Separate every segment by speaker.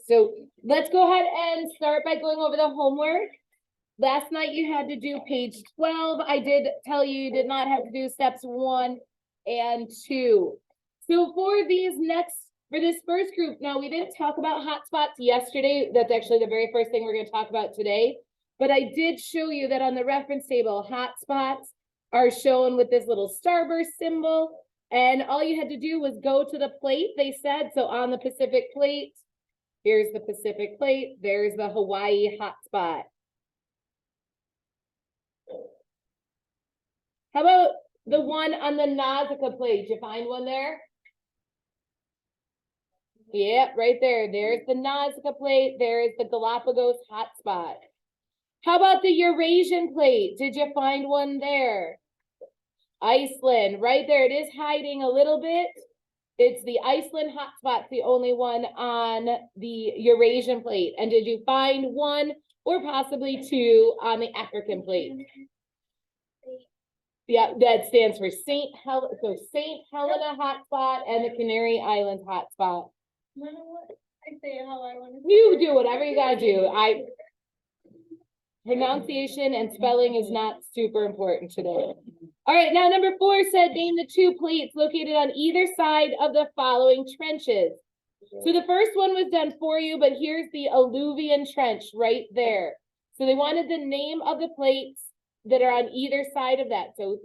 Speaker 1: So let's go ahead and start by going over the homework. Last night you had to do page 12. I did tell you did not have to do steps 1 and 2. So for this first group, now we didn't talk about hotspots yesterday. That's actually the very first thing we're going to talk about today. But I did show you that on the reference table, hotspots are shown with this little starburst symbol. And all you had to do was go to the plate, they said. So on the Pacific plate, here's the Pacific plate. There's the Hawaii hotspot. How about the one on the Nausicaa plate? Did you find one there? Yep, right there. There's the Nausicaa plate. There is the Galapagos hotspot. How about the Eurasian plate? Did you find one there? Iceland, right there. It is hiding a little bit. It's the Iceland hotspot, the only one on the Eurasian plate. And did you find one or possibly two on the African plate? Yeah, that stands for St. Helena hotspot and the Canary Islands hotspot. You do whatever you gotta do. Pronunciation and spelling is not super important today. All right, now number 4 said name the 2 plates located on either side of the following trenches. So the first one was done for you, but here's the alluvian trench right there. So they wanted the name of the plates that are on either side of that. So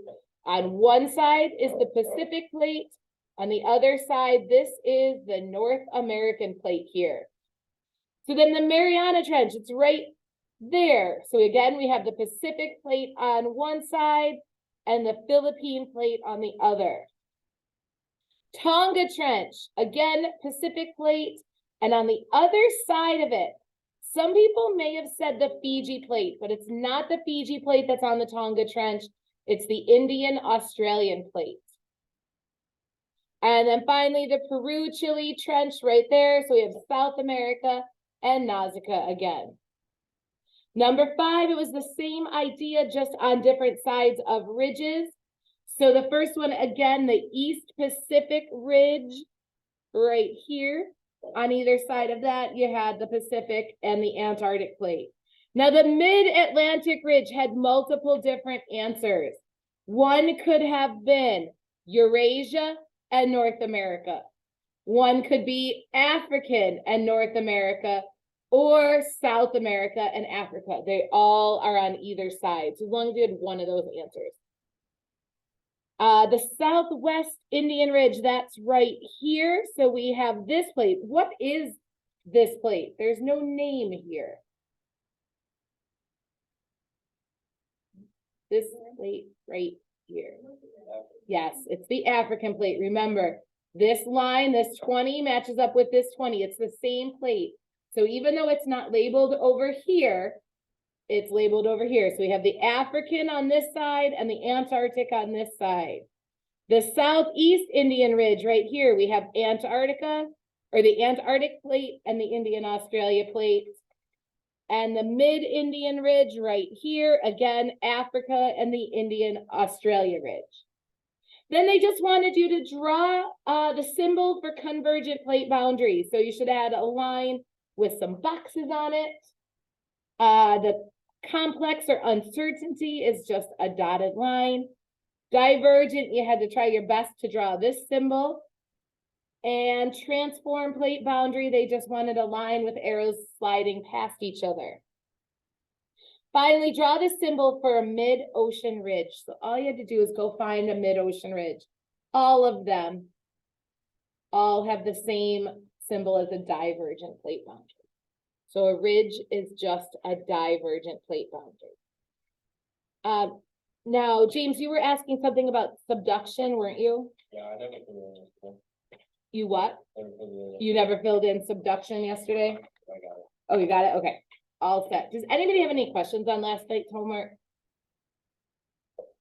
Speaker 1: on one side is the Pacific plate. On the other side, this is the North American plate here. So then the Mariana Trench, it's right there. So again, we have the Pacific plate on one side and the Philippine plate on the other. Tonga Trench, again, Pacific plate, and on the other side of it, some people may have said the Fiji plate, but it's not the Fiji plate that's on the Tonga Trench. It's the Indian Australian plate. And then finally, the Peru-Chile Trench right there. So we have South America and Nausicaa again. Number 5, it was the same idea, just on different sides of ridges. So the first one, again, the East Pacific Ridge right here. On either side of that, you had the Pacific and the Antarctic plate. Now, the Mid-Atlantic Ridge had multiple different answers. One could have been Eurasia and North America. One could be African and North America, or South America and Africa. They all are on either side, so as long as you had one of those answers. The Southwest Indian Ridge, that's right here. So we have this plate. What is this plate? There's no name here. This plate right here. Yes, it's the African plate. Remember, this line, this 20 matches up with this 20. It's the same plate. So even though it's not labeled over here, it's labeled over here. So we have the African on this side and the Antarctic on this side. The Southeast Indian Ridge right here, we have Antarctica, or the Antarctic plate and the Indian Australia plate. And the Mid-Indian Ridge right here, again, Africa and the Indian Australia Ridge. Then they just wanted you to draw the symbol for convergent plate boundaries. So you should add a line with some boxes on it. The complex or uncertainty is just a dotted line. Divergent, you had to try your best to draw this symbol. And transform plate boundary, they just wanted a line with arrows sliding past each other. Finally, draw the symbol for a mid-ocean ridge. So all you had to do is go find a mid-ocean ridge. All of them all have the same symbol as a divergent plate boundary. So a ridge is just a divergent plate boundary. Now, James, you were asking something about subduction, weren't you?
Speaker 2: Yeah, I never filled in.
Speaker 1: You what?
Speaker 2: Never filled in.
Speaker 1: You never filled in subduction yesterday?
Speaker 2: I got it.
Speaker 1: Oh, you got it? Okay. All set. Does anybody have any questions on last night's homework?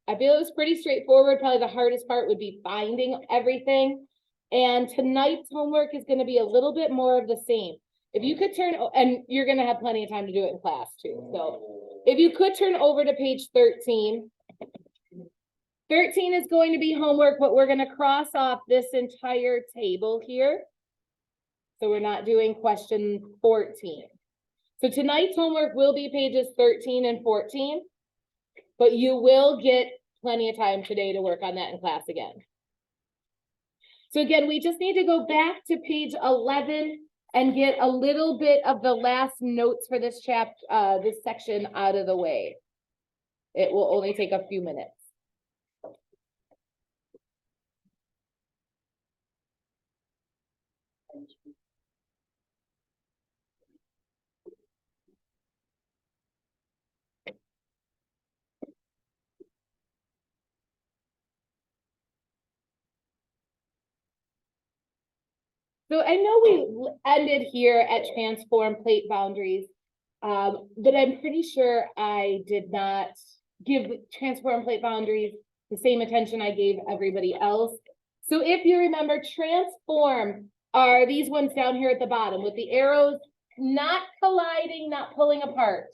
Speaker 1: I feel it was pretty straightforward. Probably the hardest part would be finding everything. And tonight's homework is going to be a little bit more of the same. If you could turn, and you're going to have plenty of time to do it in class too. So if you could turn over to page 13. 13 is going to be homework, but we're going to cross off this entire table here. So we're not doing question 14. So tonight's homework will be pages 13 and 14, but you will get plenty of time today to work on that in class again. So again, we just need to go back to page 11 and get a little bit of the last notes for this this section out of the way. It will only take a few minutes. So I know we ended here at transform plate boundaries, but I'm pretty sure I did not give transform plate boundaries the same attention I gave everybody else. So if you remember, transform are these ones down here at the bottom with the arrows not colliding, not pulling apart.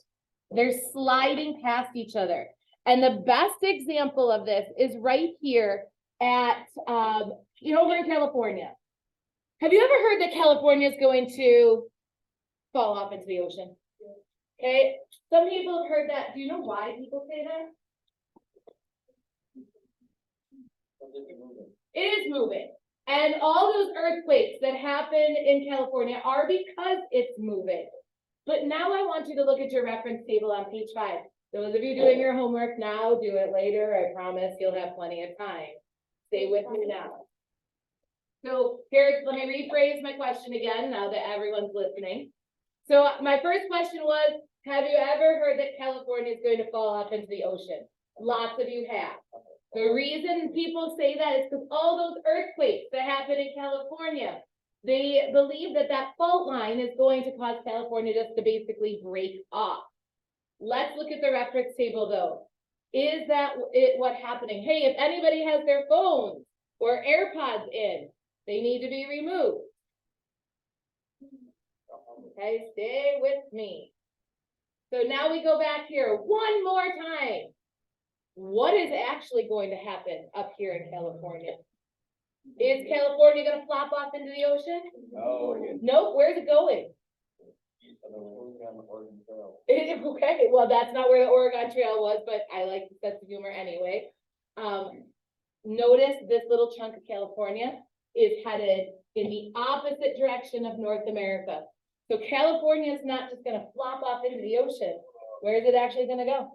Speaker 1: They're sliding past each other. And the best example of this is right here at, over in California. Have you ever heard that California is going to fall off into the ocean? Okay, some people have heard that. Do you know why people say that? It is moving. And all those earthquakes that happen in California are because it's moving. But now I want you to look at your reference table on page 5. Those of you doing your homework now, do it later. I promise you'll have plenty of time. Stay with me now. So let me rephrase my question again now that everyone's listening. So my first question was, have you ever heard that California is going to fall off into the ocean? Lots of you have. The reason people say that is because all those earthquakes that happen in California, they believe that that fault line is going to cause California just to basically break off. Let's look at the reference table though. Is that what's happening? Hey, if anybody has their phones or AirPods in, they need to be removed. Okay, stay with me. So now we go back here one more time. What is actually going to happen up here in California? Is California going to flop off into the ocean?
Speaker 2: No.
Speaker 1: Nope, where's it going? Okay, well, that's not where the Oregon Trail was, but I like the sense of humor anyway. Notice this little chunk of California is headed in the opposite direction of North America. So California is not just going to flop off into the ocean. Where is it actually going to go?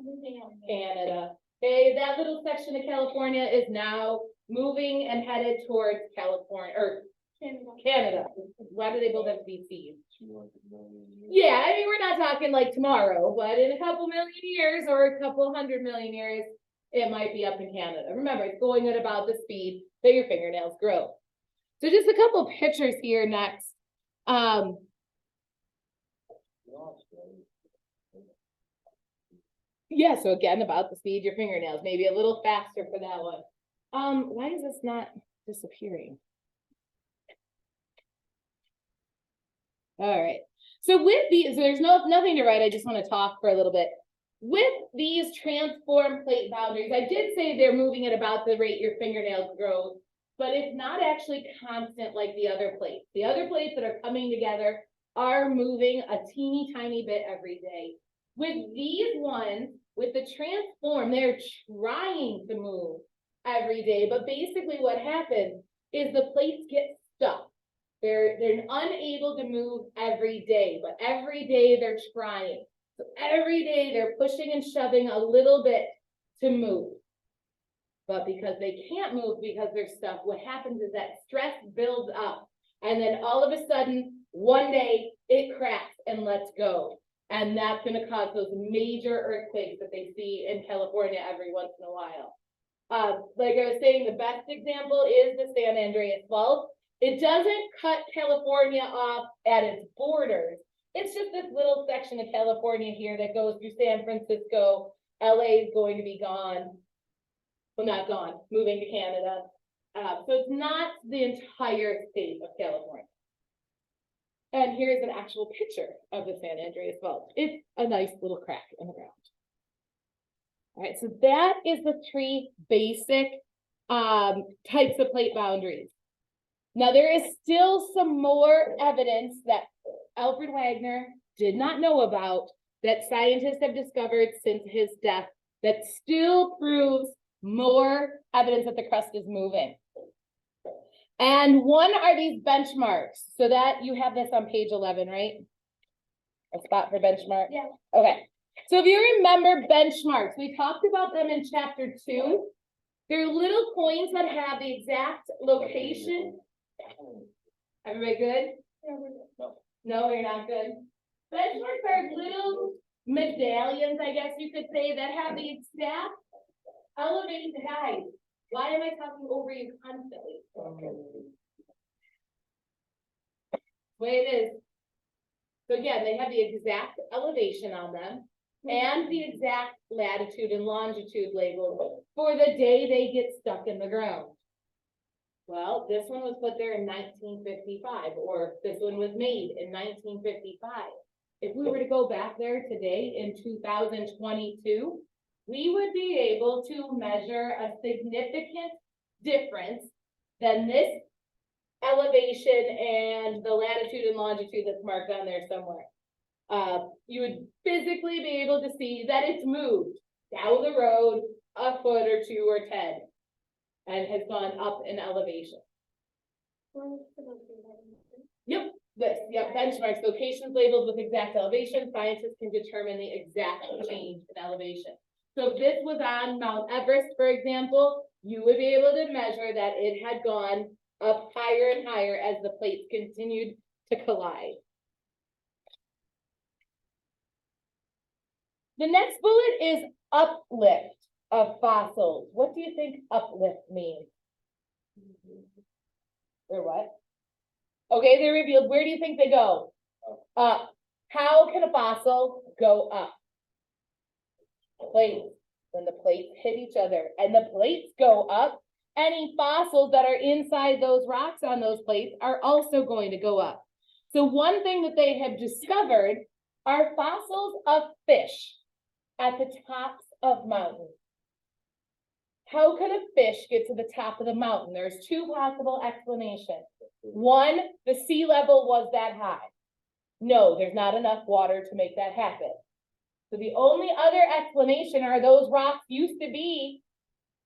Speaker 1: Canada. Okay, that little section of California is now moving and headed towards California or Canada. Why do they both have to be seas? Yeah, I mean, we're not talking like tomorrow, but in a couple million years or a couple 100 million years, it might be up in Canada. Remember, it's going at about the speed that your fingernails grow. So just a couple pictures here next. Yeah, so again, about the speed your fingernails, maybe a little faster for that one. Why is this not disappearing? All right. So with these, there's nothing to write. I just want to talk for a little bit. With these transform plate boundaries, I did say they're moving at about the rate your fingernails grow, but it's not actually constant like the other plates. The other plates that are coming together are moving a teeny tiny bit every day. With these ones, with the transform, they're trying to move every day, but basically what happens is the plates get stuck. They're unable to move every day, but every day they're trying. So every day they're pushing and shoving a little bit to move. But because they can't move because they're stuck, what happens is that stress builds up. And then all of a sudden, one day it cracks and lets go. And that's going to cause those major earthquakes that they see in California every once in a while. Like I was saying, the best example is the San Andreas Fault. It doesn't cut California off at its borders. It's just this little section of California here that goes through San Francisco. LA is going to be gone. Well, not gone, moving to Canada. So it's not the entire state of California. And here's an actual picture of the San Andreas Fault. It's a nice little crack in the ground. All right, so that is the 3 basic types of plate boundaries. Now, there is still some more evidence that Alfred Wagner did not know about that scientists have discovered since his death that still proves more evidence that the crust is moving. And one are these benchmarks. So that you have this on page 11, right? A spot for benchmark?
Speaker 3: Yeah.
Speaker 1: Okay. So if you remember benchmarks, we talked about them in chapter 2. They're little coins that have the exact location. Everybody good? No, you're not good. Benchmarks are little medallions, I guess you could say, that have the exact elevation. Guys, why am I talking over you constantly? Way it is. So again, they have the exact elevation on them and the exact latitude and longitude labeled for the day they get stuck in the ground. Well, this one was put there in 1955, or this one was made in 1955. If we were to go back there today in 2022, we would be able to measure a significant difference than this elevation and the latitude and longitude that's marked on there somewhere. You would physically be able to see that it's moved down the road a foot or 2 or 10 and has gone up in elevation. Yep, benchmarks, locations labeled with exact elevation. Scientists can determine the exact change in elevation. So if this was on Mount Everest, for example, you would be able to measure that it had gone up higher and higher as the plates continued to collide. The next bullet is uplift of fossils. What do you think uplift means? Or what? Okay, they're revealed. Where do you think they go? Up. How can a fossil go up? Plates. When the plates hit each other and the plates go up, any fossils that are inside those rocks on those plates are also going to go up. So one thing that they have discovered are fossils of fish at the tops of mountains. How could a fish get to the top of the mountain? There's 2 possible explanations. One, the sea level was that high. No, there's not enough water to make that happen. So the only other explanation are those rocks used to be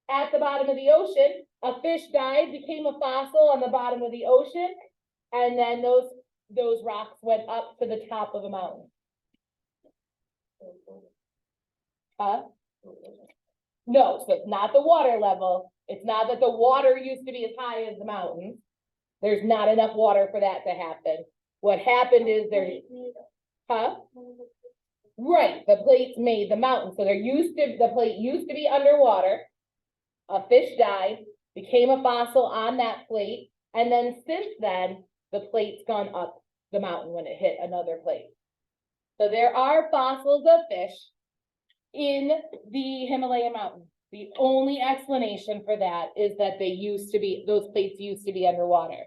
Speaker 1: at the bottom of the ocean. A fish died, became a fossil on the bottom of the ocean, and then those rocks went up to the top of a mountain. Huh? No, so it's not the water level. It's not that the water used to be as high as the mountains. There's not enough water for that to happen. What happened is huh? Right, the plates made the mountain. So the plate used to be underwater. A fish died, became a fossil on that plate, and then since then, the plate's gone up the mountain when it hit another plate. So there are fossils of fish in the Himalayan mountains. The only explanation for that is that those plates used to be underwater.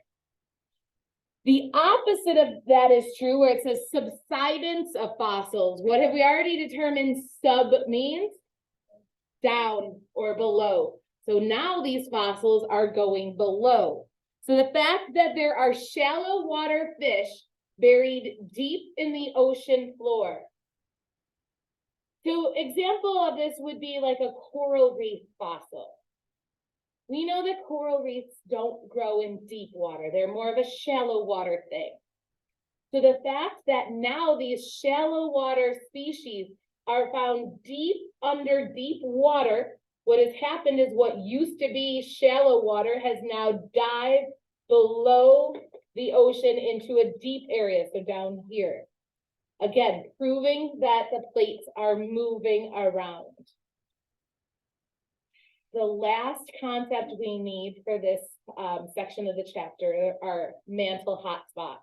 Speaker 1: The opposite of that is true, where it says subsidence of fossils. What have we already determined sub means? Down or below. So now these fossils are going below. So the fact that there are shallow water fish buried deep in the ocean floor. So example of this would be like a coral reef fossil. We know that coral reefs don't grow in deep water. They're more of a shallow water thing. So the fact that now these shallow water species are found deep under deep water, what has happened is what used to be shallow water has now dived below the ocean into a deep area, so down here. Again, proving that the plates are moving around. The last concept we need for this section of the chapter are mantle hotspots.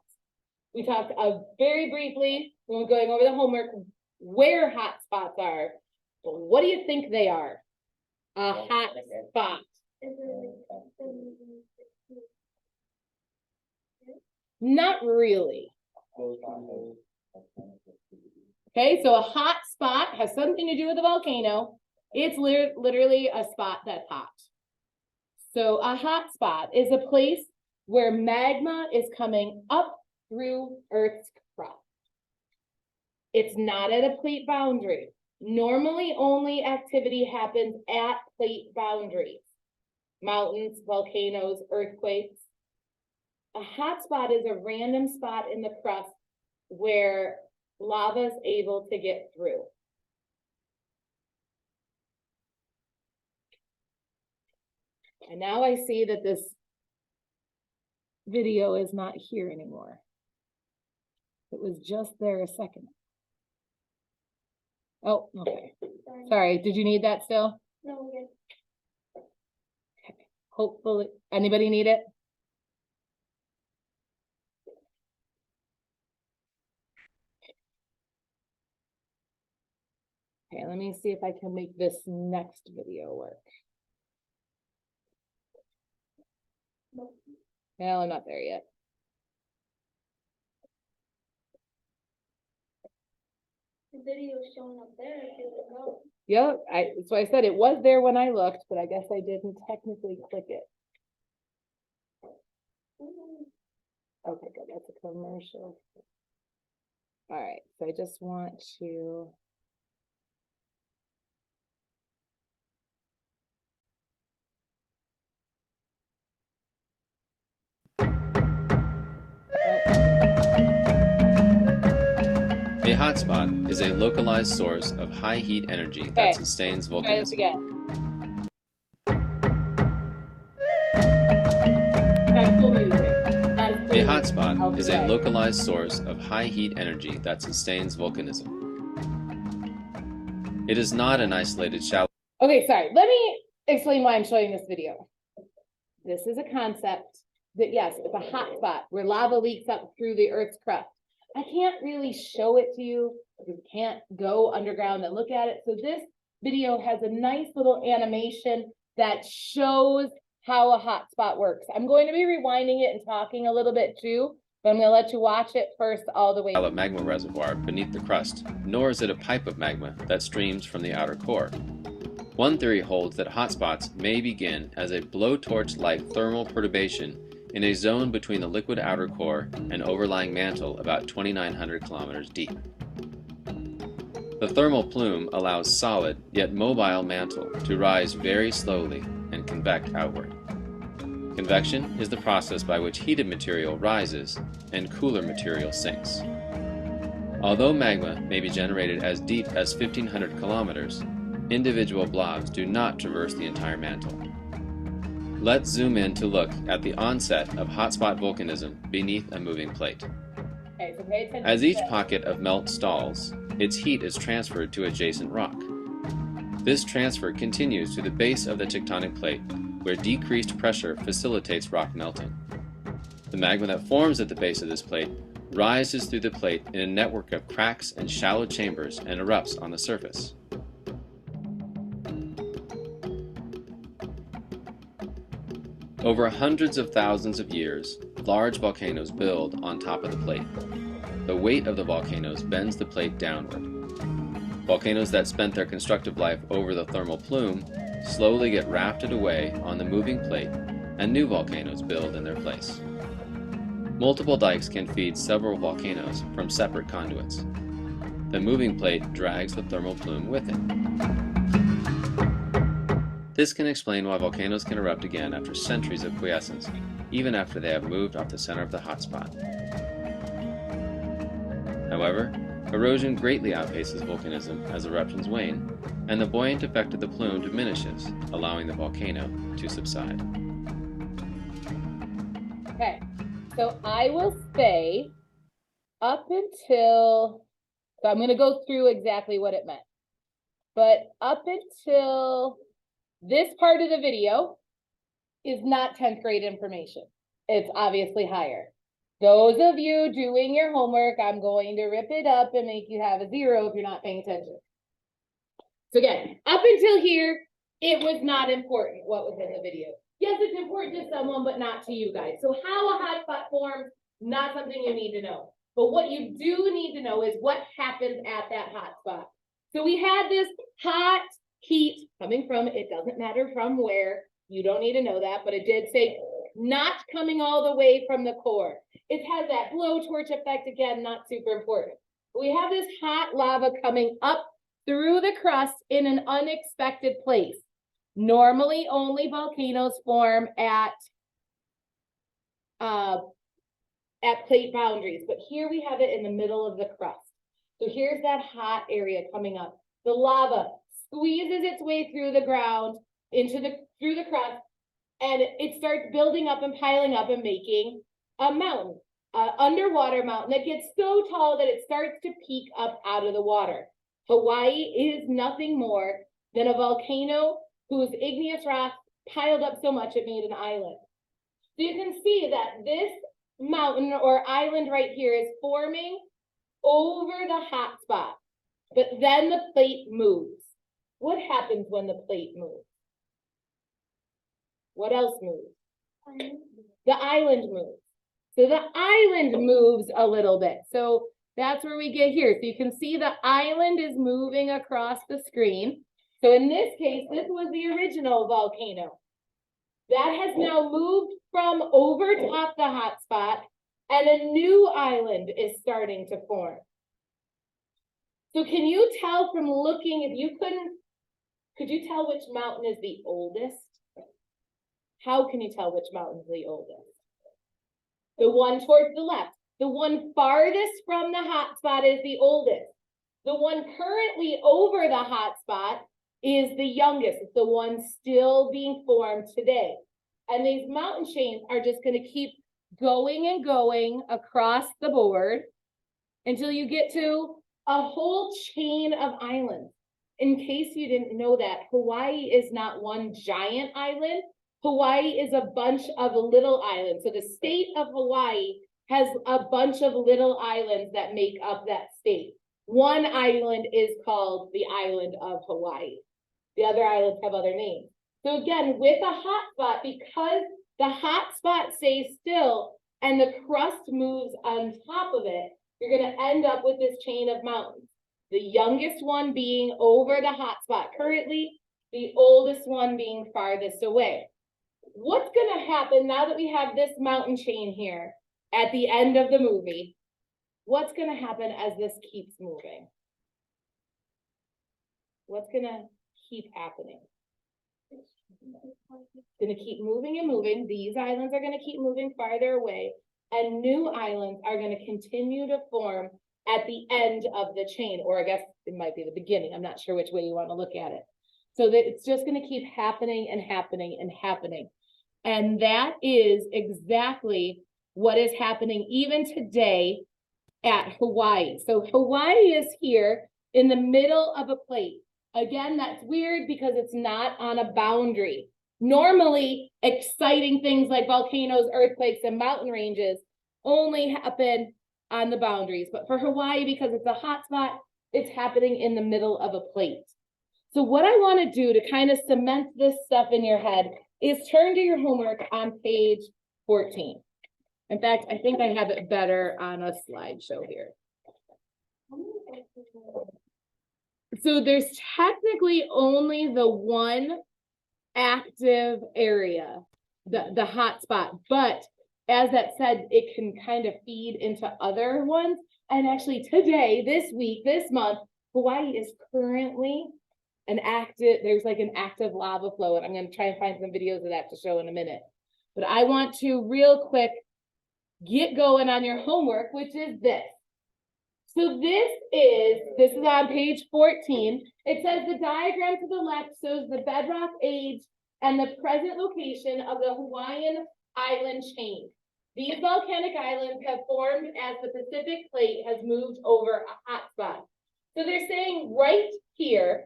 Speaker 1: We talked very briefly when we were going over the homework where hotspots are. But what do you think they are? A hot spot. Not really. Okay, so a hot spot has something to do with a volcano. It's literally a spot that's hot. So a hot spot is a place where magma is coming up through Earth's crust. It's not at a plate boundary. Normally, only activity happens at plate boundaries. Mountains, volcanoes, earthquakes. A hotspot is a random spot in the crust where lava is able to get through. And now I see that this video is not here anymore. It was just there a second. Oh, okay. Sorry, did you need that still?
Speaker 3: No, we're good.
Speaker 1: Hopefully, anybody need it? Okay, let me see if I can make this next video work. Well, I'm not there yet.
Speaker 3: The video is showing up there. I didn't know.
Speaker 1: Yep, that's why I said it was there when I looked, but I guess I didn't technically click it. Okay, good, that's a commercial. All right, so I just want to.
Speaker 4: A hotspot is a localized source of high heat energy
Speaker 1: Okay,
Speaker 4: that sustains
Speaker 1: Try this
Speaker 4: volcanism.
Speaker 1: again. That's cool music. That is
Speaker 4: A
Speaker 1: cool.
Speaker 4: hotspot is a
Speaker 1: Okay.
Speaker 4: localized source of high heat energy that sustains volcanism. It is not an isolated shallow.
Speaker 1: Okay, sorry, let me explain why I'm showing this video. This is a concept that, yes, it's a hot spot where lava leaks up through the Earth's crust. I can't really show it to you because you can't go underground and look at it. So this video has a nice little animation that shows how a hot spot works. I'm going to be rewinding it and talking a little bit too, but I'm going to let you watch it first all the way.
Speaker 4: Magma reservoir beneath the crust, nor is it a pipe of magma that streams from the outer core. One theory holds that hotspots may begin as a blowtorch-like thermal perturbation in a zone between the liquid outer core and overlying mantle about 2,900 kilometers deep. The thermal plume allows solid yet mobile mantle to rise very slowly and convect outward. Convection is the process by which heated material rises and cooler material sinks. Although magma may be generated as deep as 1,500 kilometers, individual blobs do not traverse the entire mantle. Let's zoom in to look at the onset of hotspot volcanism beneath a moving plate.
Speaker 1: Okay, so pay attention
Speaker 4: As
Speaker 1: to
Speaker 4: each
Speaker 1: this.
Speaker 4: pocket of melt stalls, its heat is transferred to adjacent rock. This transfer continues to the base of the tectonic plate, where decreased pressure facilitates rock melting. The magma that forms at the base of this plate rises through the plate in a network of cracks and shallow chambers and erupts on the surface. Over hundreds of thousands of years, large volcanoes build on top of the plate. The weight of the volcanoes bends the plate downward. Volcanoes that spent their constructive life over the thermal plume slowly get rafted away on the moving plate, and new volcanoes build in their place. Multiple dikes can feed several volcanoes from separate conduits. The moving plate drags the thermal plume with it. This can explain why volcanoes can erupt again after centuries of quiescence, even after they have moved off the center of the hotspot. However, erosion greatly outpaces volcanism as eruptions wane, and the buoyant effect of the plume diminishes, allowing the volcano to subside.
Speaker 1: Okay, so I will say up until, so I'm going to go through exactly what it meant. But up until this part of the video is not 10th grade information. It's obviously higher. Those of you doing your homework, I'm going to rip it up and make you have a 0 if you're not paying attention. So again, up until here, it was not important what was in the video. Yes, it's important to someone, but not to you guys. So how a hotspot forms, not something you need to know. But what you do need to know is what happens at that hotspot. So we had this hot heat coming from, it doesn't matter from where, you don't need to know that, but it did say not coming all the way from the core. It has that blowtorch effect, again, not super important. We have this hot lava coming up through the crust in an unexpected place. Normally, only volcanoes form at plate boundaries, but here we have it in the middle of the crust. So here's that hot area coming up. The lava squeezes its way through the ground through the crust, and it starts building up and piling up and making a mountain, an underwater mountain that gets so tall that it starts to peak up out of the water. Hawaii is nothing more than a volcano whose igneous rock piled up so much it made an island. So you can see that this mountain or island right here is forming over the hot spot, but then the plate moves. What happens when the plate moves? What else moves? The island moves. So the island moves a little bit. So that's where we get here. So you can see the island is moving across the screen. So in this case, this was the original volcano. That has now moved from over top the hot spot, and a new island is starting to form. So can you tell from looking, could you tell which mountain is the oldest? How can you tell which mountain is the oldest? The one towards the left. The one farthest from the hot spot is the oldest. The one currently over the hot spot is the youngest. It's the one still being formed today. And these mountain chains are just going to keep going and going across the board until you get to a whole chain of islands. In case you didn't know that, Hawaii is not one giant island. Hawaii is a bunch of little islands. So the state of Hawaii has a bunch of little islands that make up that state. One island is called the island of Hawaii. The other islands have other names. So again, with a hot spot, because the hot spot stays still and the crust moves on top of it, you're going to end up with this chain of mountains. The youngest one being over the hot spot currently, the oldest one being farthest away. What's going to happen now that we have this mountain chain here at the end of the movie? What's going to happen as this keeps moving? What's going to keep happening? It's going to keep moving and moving. These islands are going to keep moving farther away, and new islands are going to continue to form at the end of the chain, or I guess it might be the beginning. I'm not sure which way you want to look at it. So that it's just going to keep happening and happening and happening. And that is exactly what is happening even today at Hawaii. So Hawaii is here in the middle of a plate. Again, that's weird because it's not on a boundary. Normally, exciting things like volcanoes, earthquakes, and mountain ranges only happen on the boundaries. But for Hawaii, because it's a hot spot, it's happening in the middle of a plate. So what I want to do to kind of cement this stuff in your head is turn to your homework on page 14. In fact, I think I have it better on a slideshow here. So there's technically only the one active area, the hot spot, but as that said, it can kind of feed into other ones. And actually today, this week, this month, Hawaii is currently there's like an active lava flow, and I'm going to try and find some videos of that to show in a minute. But I want to real quick get going on your homework, which is this. So this is on page 14. It says the diagram to the left shows the bedrock age and the present location of the Hawaiian island chain. These volcanic islands have formed as the Pacific plate has moved over a hot spot. So they're saying right here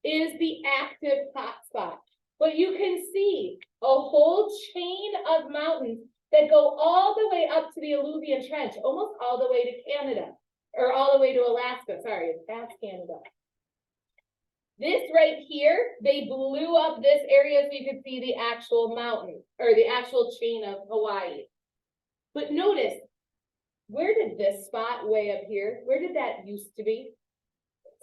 Speaker 1: is the active hot spot. But you can see a whole chain of mountains that go all the way up to the Alluvion Trench, almost all the way to Canada, or all the way to Alaska. Sorry, that's Canada. This right here, they blew up this area so you could see the actual mountain, or the actual chain of Hawaii. But notice, where did this spot way up here, where did that used to be?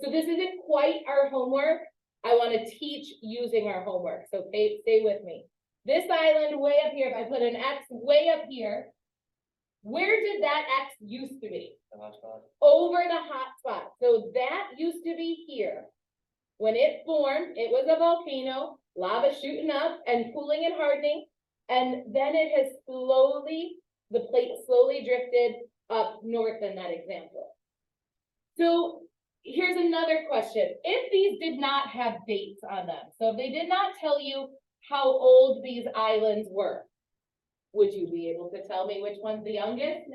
Speaker 1: So this isn't quite our homework. I want to teach using our homework, so stay with me. This island way up here, if I put an X way up here, where did that X used to be?
Speaker 2: The hot spot.
Speaker 1: Over the hot spot. So that used to be here. When it formed, it was a volcano, lava shooting up and cooling and hardening. And then it has slowly, the plate slowly drifted up north in that example. So here's another question. If these did not have dates on them, so if they did not tell you how old these islands were, would you be able to tell me which one's the youngest?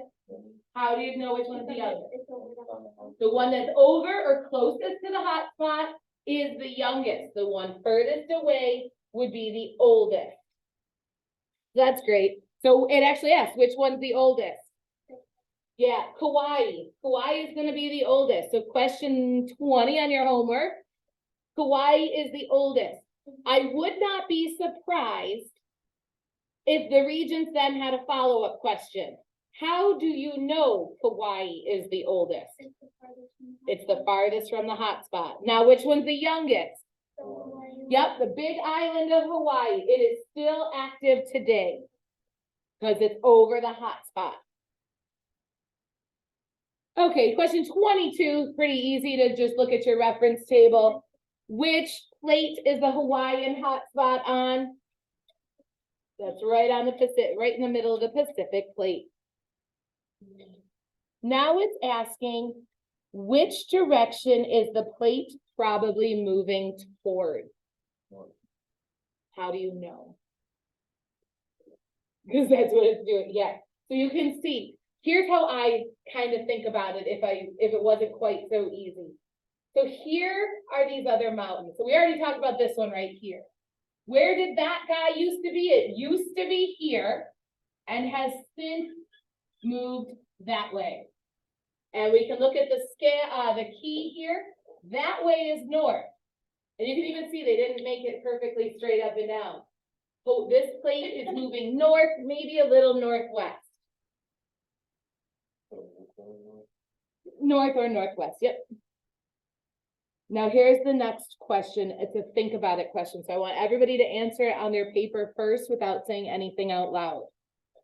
Speaker 1: How do you know which one's the youngest?
Speaker 3: It's over the hot.
Speaker 1: The one that's over or closest to the hot spot is the youngest. The one furthest away would be the oldest. That's great. So it actually asks, which one's the oldest? Yeah, Kauai. Kauai is gonna be the oldest. So question 20 on your homework. Kauai is the oldest. I would not be surprised if the Regents then had a follow-up question. How do you know Kauai is the oldest?
Speaker 3: It's the farthest from the hot
Speaker 1: It's the farthest from the hot spot. Now, which one's the youngest?
Speaker 3: spot.
Speaker 1: Yep, the big island of Hawaii. It is still active today. Because it's over the hot spot. Okay, question 22, pretty easy to just look at your reference table. Which plate is the Hawaiian hotspot on? That's right on the Pacific, right in the middle of the Pacific plate. Now it's asking, which direction is the plate probably moving toward? How do you know? Because that's what it's doing, yeah. So you can see, here's how I kind of think about it if it wasn't quite so easy. So here are these other mountains. So we already talked about this one right here. Where did that guy used to be? It used to be here and has since moved that way. And we can look at the scale, the key here. That way is north. And you can even see they didn't make it perfectly straight up and down. So this plate is moving north, maybe a little northwest. North or northwest, yep. Now here's the next question. It's a think about it question. So I want everybody to answer it on their paper first without saying anything out loud.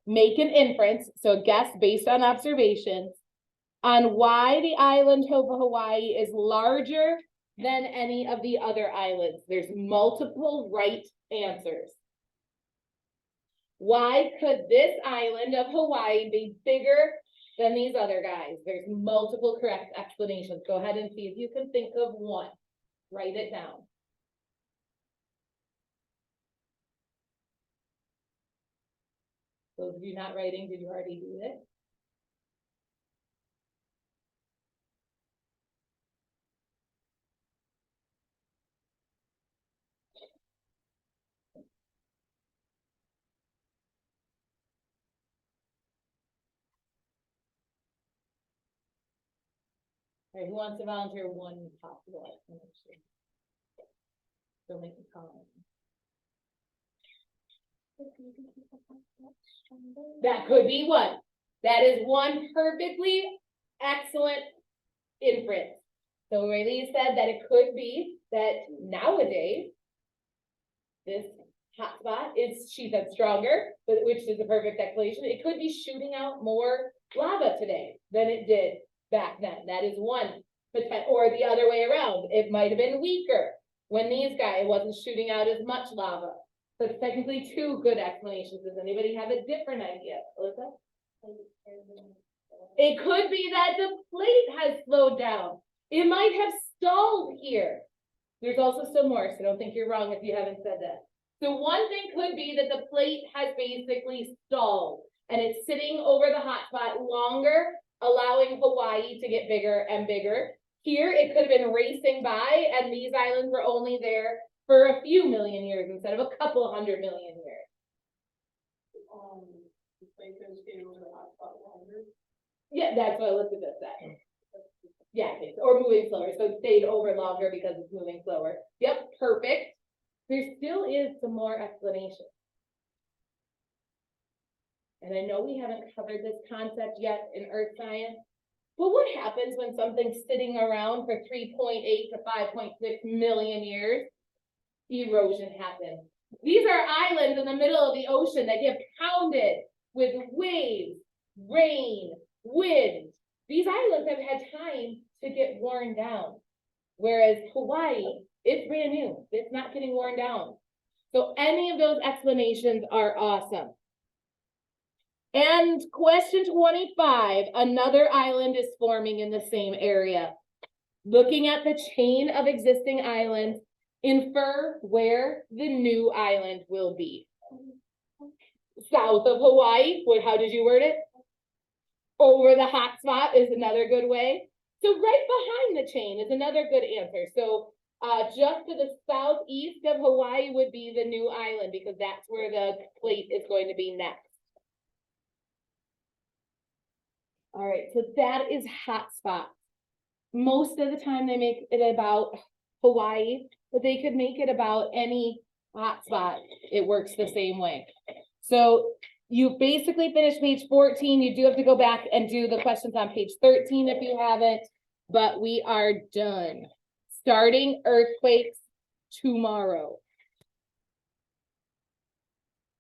Speaker 1: Make an inference, so a guess based on observations, on why the island of Hawaii is larger than any of the other islands. There's multiple right answers. Why could this island of Hawaii be bigger than these other guys? There's multiple correct explanations. Go ahead and see if you can think of one. Write it down. Those of you not writing, did you already do this? All right, who wants to volunteer one possible explanation? Don't make me comment. That could be one. That is one perfectly excellent inference. So Rayleigh said that it could be that nowadays this hotspot is, she said, stronger, but which is a perfect explanation. It could be shooting out more lava today than it did back then. That is one, or the other way around. It might have been weaker when these guys wasn't shooting out as much lava. So it's technically two good explanations. Does anybody have a different idea? Alyssa? It could be that the plate has slowed down. It might have stalled here. There's also some more, so don't think you're wrong if you haven't said that. So one thing could be that the plate has basically stalled and it's sitting over the hotspot longer, allowing Hawaii to get bigger and bigger. Here, it could have been racing by and these islands were only there for a few million years instead of a couple 100 million years. Yeah, that's what Elizabeth said. Yeah, or moving slower. So it stayed over longer because it's moving slower. Yep, perfect. There still is some more explanation. And I know we haven't covered this concept yet in earth science, but what happens when something's sitting around for 3.8 to 5.6 million years? Erosion happens. These are islands in the middle of the ocean that get pounded with waves, rain, wind. These islands have had time to get worn down. Whereas Hawaii, it's brand new. It's not getting worn down. So any of those explanations are awesome. And question 25, another island is forming in the same area. Looking at the chain of existing islands, infer where the new island will be. South of Hawaii, how did you word it? Over the hot spot is another good way. So right behind the chain is another good answer. So just to the southeast of Hawaii would be the new island because that's where the plate is going to be next. All right, so that is hot spots. Most of the time they make it about Hawaii, but they could make it about any hot spot. It works the same way. So you basically finished page 14. You do have to go back and do the questions on page 13 if you haven't, but we are done. Starting earthquakes tomorrow.